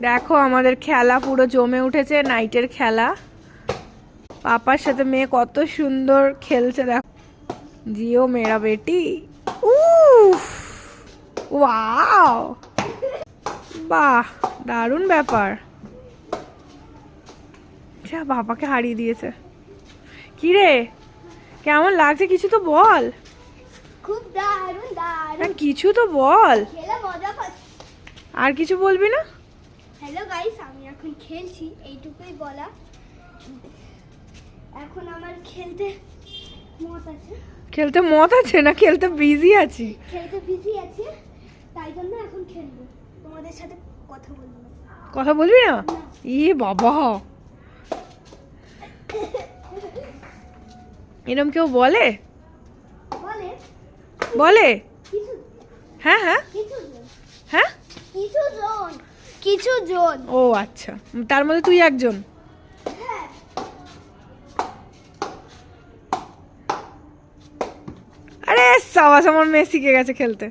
দেখো আমাদের খেলা পুরো জমে উঠেছে, নাইটের খেলা। পাপার সাথে মেয়ে কত সুন্দর খেলছে দেখো। জিও মেরা বেটি। উফ, ওয়াও, বাহ, দারুণ ব্যাপার। বাবাকে হারিয়ে দিয়েছে। কি রে, কেমন লাগছে কিছু তো বল। খুব দারুণ দারুণ। কিছু তো বল। খেলে মজা পাচ্ছি। আর কিছু বলবি না? হ্যালো গাইস, আমি এখন খেলছি, এইটুকুই বলা। এখন আমার খেলতে মত আছে। খেলতে মত আছে না, খেলতে বিজি আছি। খেলতে বিজি আছে, তাই জন্য এখন খেলবো। তোমাদের সাথে কথা বলবো না। কথা বলবি না? ই বাবা, এরম কেউ বলে? বলে বলে? কিছু, হ্যাঁ হ্যাঁ কিছু জন, হ্যাঁ। কিছু জন। ও আচ্ছা, তার মধ্যে তুই একজন। হ্যাঁ। আরে সাবাস, আমার মেয়ে শিখে গেছে খেলতে।